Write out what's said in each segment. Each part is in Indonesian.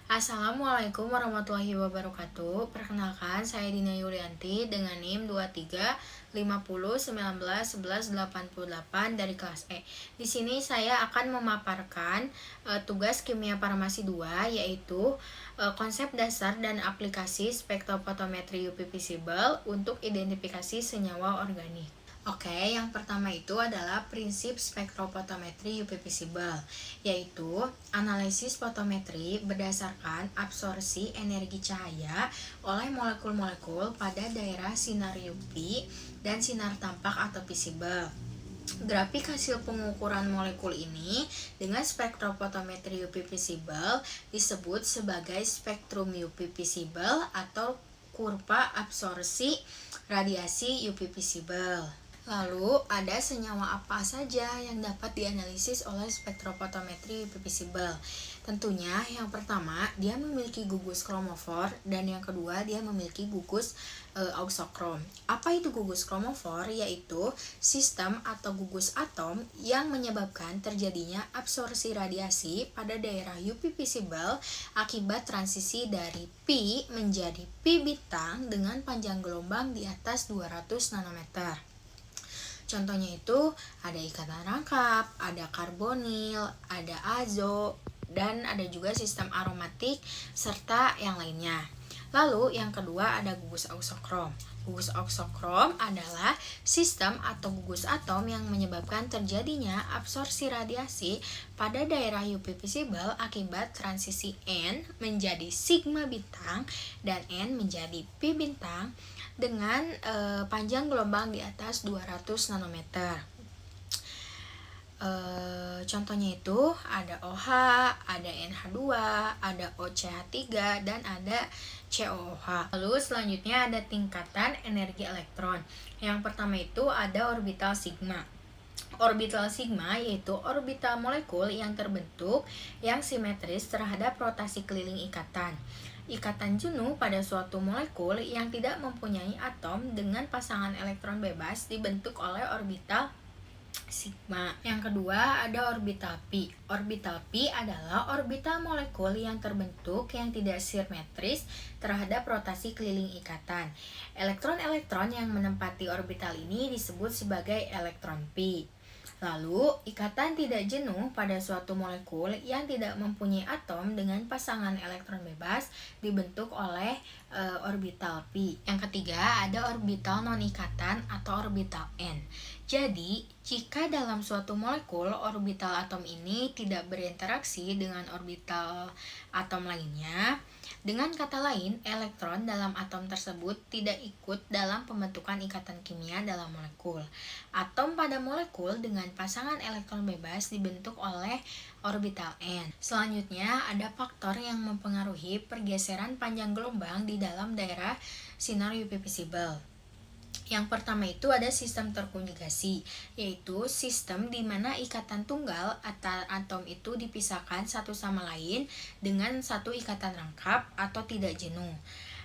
Assalamualaikum warahmatullahi wabarakatuh. Perkenalkan, saya Dina Yulianti dengan NIM 2350191188 dari kelas E. Di sini saya akan memaparkan tugas kimia farmasi 2, yaitu konsep dasar dan aplikasi spektrofotometri UV visible untuk identifikasi senyawa organik. Oke, yang pertama itu adalah prinsip spektrofotometri UV visible, yaitu analisis fotometri berdasarkan absorpsi energi cahaya oleh molekul-molekul pada daerah sinar UV dan sinar tampak atau visible. Grafik hasil pengukuran molekul ini dengan spektrofotometri UV visible disebut sebagai spektrum UV visible atau kurva absorpsi radiasi UV visible. Lalu, ada senyawa apa saja yang dapat dianalisis oleh spektrofotometri UV visible? Tentunya, yang pertama, dia memiliki gugus kromofor, dan yang kedua, dia memiliki gugus auxokrom. Apa itu gugus kromofor? Yaitu sistem atau gugus atom yang menyebabkan terjadinya absorpsi radiasi pada daerah UV visible akibat transisi dari pi menjadi pi bintang dengan panjang gelombang di atas 200 nanometer. Contohnya itu ada ikatan rangkap, ada karbonil, ada azo, dan ada juga sistem aromatik serta yang lainnya. Lalu yang kedua ada gugus auxokrom. Gugus auxokrom adalah sistem atau gugus atom yang menyebabkan terjadinya absorpsi radiasi pada daerah UV visible akibat transisi N menjadi sigma bintang dan N menjadi pi bintang dengan panjang gelombang di atas 200 nanometer. Contohnya itu ada OH, ada NH2, ada OCH3, dan ada COOH. Lalu selanjutnya ada tingkatan energi elektron. Yang pertama itu ada orbital sigma. Orbital sigma yaitu orbital molekul yang terbentuk yang simetris terhadap rotasi keliling ikatan. Ikatan jenuh pada suatu molekul yang tidak mempunyai atom dengan pasangan elektron bebas dibentuk oleh orbital sigma. Yang kedua ada orbital pi. Orbital pi adalah orbital molekul yang terbentuk yang tidak simetris terhadap rotasi keliling ikatan. Elektron-elektron yang menempati orbital ini disebut sebagai elektron pi. Lalu, ikatan tidak jenuh pada suatu molekul yang tidak mempunyai atom dengan pasangan elektron bebas dibentuk oleh orbital pi. Yang ketiga, ada orbital non-ikatan atau orbital n. Jadi, jika dalam suatu molekul orbital atom ini tidak berinteraksi dengan orbital atom lainnya, dengan kata lain, elektron dalam atom tersebut tidak ikut dalam pembentukan ikatan kimia dalam molekul. Atom pada molekul dengan pasangan elektron bebas dibentuk oleh orbital n. Selanjutnya, ada faktor yang mempengaruhi pergeseran panjang gelombang di dalam daerah sinar UV visible. Yang pertama itu ada sistem terkonjugasi, yaitu sistem di mana ikatan tunggal atau atom itu dipisahkan satu sama lain dengan satu ikatan rangkap atau tidak jenuh.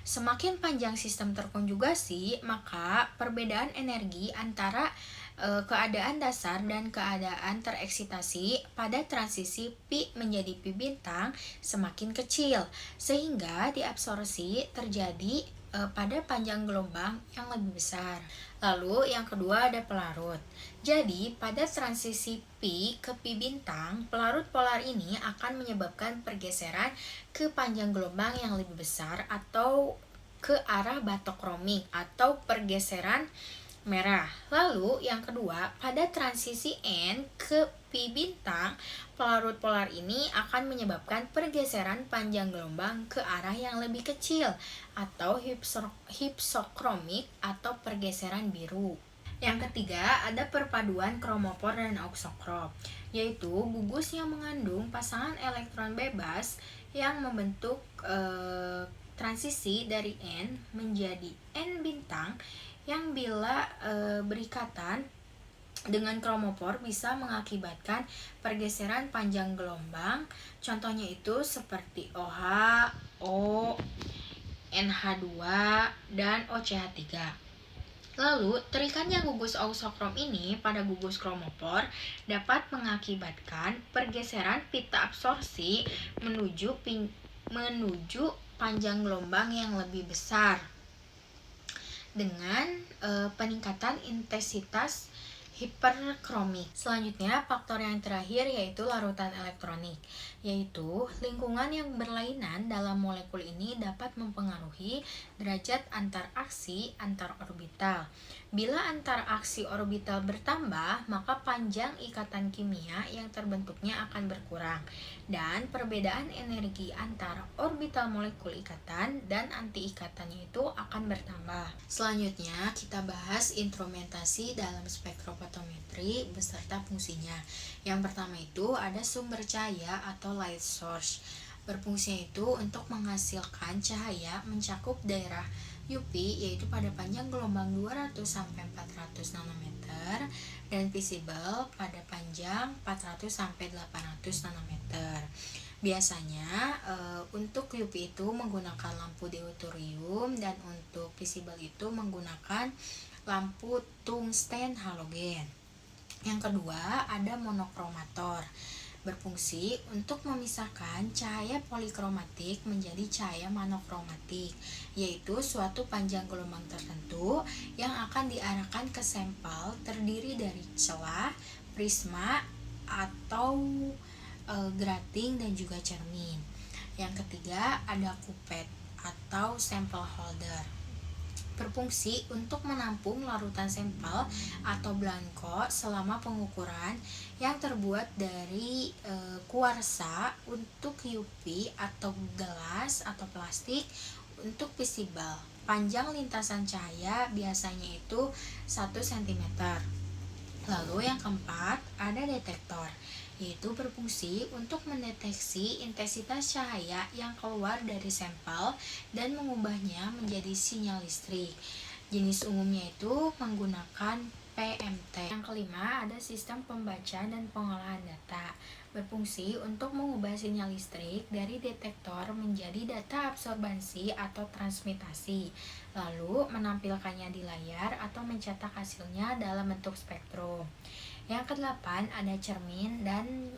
Semakin panjang sistem terkonjugasi, maka perbedaan energi antara keadaan dasar dan keadaan tereksitasi pada transisi pi menjadi pi bintang semakin kecil, sehingga diabsorpsi terjadi pada panjang gelombang yang lebih besar. Lalu yang kedua ada pelarut. Jadi pada transisi pi ke pi bintang, pelarut polar ini akan menyebabkan pergeseran ke panjang gelombang yang lebih besar atau ke arah batokromik atau pergeseran merah. Lalu yang kedua, pada transisi N ke pi bintang, pelarut polar ini akan menyebabkan pergeseran panjang gelombang ke arah yang lebih kecil atau hypsokromik atau pergeseran biru. Yang ketiga, ada perpaduan kromofor dan auxokrom, yaitu gugus yang mengandung pasangan elektron bebas yang membentuk transisi dari N menjadi N bintang yang bila berikatan dengan kromofor bisa mengakibatkan pergeseran panjang gelombang. Contohnya itu seperti OH, O, NH2, dan OCH3. Lalu, terikannya gugus auxokrom ini pada gugus kromofor dapat mengakibatkan pergeseran pita absorpsi menuju menuju panjang gelombang yang lebih besar dengan peningkatan intensitas hiperkromik. Selanjutnya, faktor yang terakhir yaitu larutan elektronik, yaitu lingkungan yang berlainan dalam molekul ini dapat mempengaruhi derajat antaraksi antar orbital. Bila antaraksi orbital bertambah, maka panjang ikatan kimia yang terbentuknya akan berkurang, dan perbedaan energi antara orbital molekul ikatan dan anti ikatannya itu akan bertambah. Selanjutnya, kita bahas instrumentasi dalam spektrofotometri beserta fungsinya. Yang pertama itu ada sumber cahaya atau light source. Berfungsi itu untuk menghasilkan cahaya mencakup daerah UV, yaitu pada panjang gelombang 200 sampai 400 nanometer, dan visible pada panjang 400 sampai 800 nanometer. Biasanya untuk UV itu menggunakan lampu deuterium, dan untuk visible itu menggunakan lampu tungsten halogen. Yang kedua ada monokromator. Berfungsi untuk memisahkan cahaya polikromatik menjadi cahaya monokromatik, yaitu suatu panjang gelombang tertentu yang akan diarahkan ke sampel terdiri dari celah, prisma, atau grating dan juga cermin. Yang ketiga ada kupet atau sample holder. Berfungsi untuk menampung larutan sampel atau blanko selama pengukuran yang terbuat dari kuarsa untuk UV atau gelas atau plastik untuk visible. Panjang lintasan cahaya biasanya itu 1 cm. Lalu yang keempat ada detektor, yaitu berfungsi untuk mendeteksi intensitas cahaya yang keluar dari sampel dan mengubahnya menjadi sinyal listrik. Jenis umumnya itu menggunakan PMT. Yang kelima ada sistem pembaca dan pengolahan data. Berfungsi untuk mengubah sinyal listrik dari detektor menjadi data absorbansi atau transmitasi, lalu menampilkannya di layar atau mencetak hasilnya dalam bentuk spektrum. Yang kedelapan ada cermin dan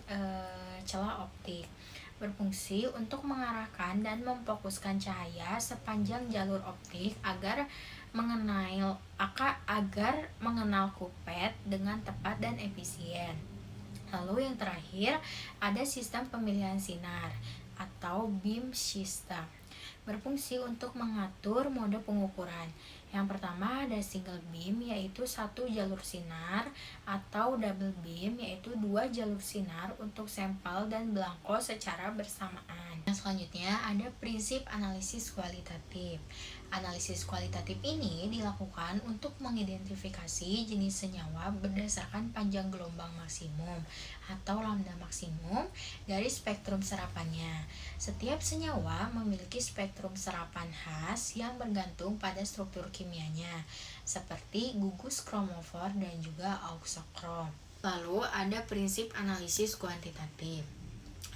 celah optik. Berfungsi untuk mengarahkan dan memfokuskan cahaya sepanjang jalur optik agar mengenal kupet dengan tepat dan efisien. Lalu yang terakhir ada sistem pemilihan sinar atau beam system. Berfungsi untuk mengatur mode pengukuran. Yang pertama ada single beam, yaitu 1 jalur sinar, atau double beam, yaitu 2 jalur sinar untuk sampel dan blanko secara bersamaan. Yang selanjutnya ada prinsip analisis kualitatif. Analisis kualitatif ini dilakukan untuk mengidentifikasi jenis senyawa berdasarkan panjang gelombang maksimum atau lambda maksimum dari spektrum serapannya. Setiap senyawa memiliki spektrum serapan khas yang bergantung pada struktur kimianya, seperti gugus kromofor dan juga auxokrom. Lalu ada prinsip analisis kuantitatif.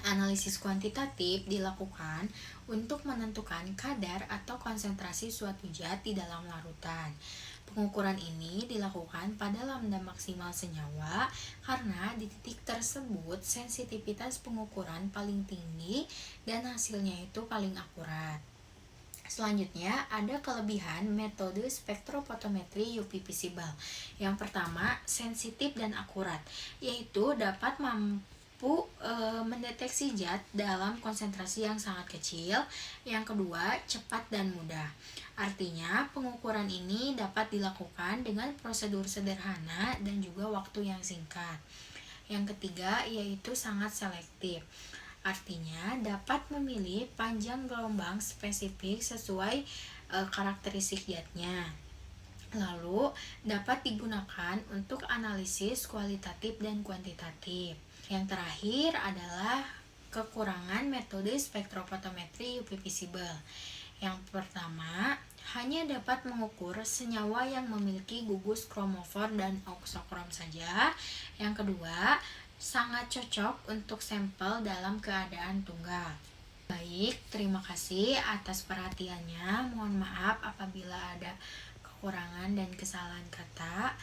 Analisis kuantitatif dilakukan untuk menentukan kadar atau konsentrasi suatu zat di dalam larutan. Pengukuran ini dilakukan pada lambda maksimal senyawa karena di titik tersebut sensitivitas pengukuran paling tinggi dan hasilnya itu paling akurat. Selanjutnya ada kelebihan metode spektrofotometri UV visible. Yang pertama, sensitif dan akurat, yaitu dapat mendeteksi zat dalam konsentrasi yang sangat kecil. Yang kedua, cepat dan mudah. Artinya, pengukuran ini dapat dilakukan dengan prosedur sederhana dan juga waktu yang singkat. Yang ketiga, yaitu sangat selektif. Artinya, dapat memilih panjang gelombang spesifik sesuai karakteristik zatnya. Lalu, dapat digunakan untuk analisis kualitatif dan kuantitatif. Yang terakhir adalah kekurangan metode spektrofotometri UV visible. Yang pertama, hanya dapat mengukur senyawa yang memiliki gugus kromofor dan auxokrom saja. Yang kedua, sangat cocok untuk sampel dalam keadaan tunggal. Baik, terima kasih atas perhatiannya. Mohon maaf apabila ada kekurangan dan kesalahan kata.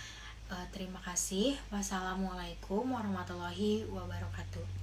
Terima kasih. Wassalamualaikum warahmatullahi wabarakatuh.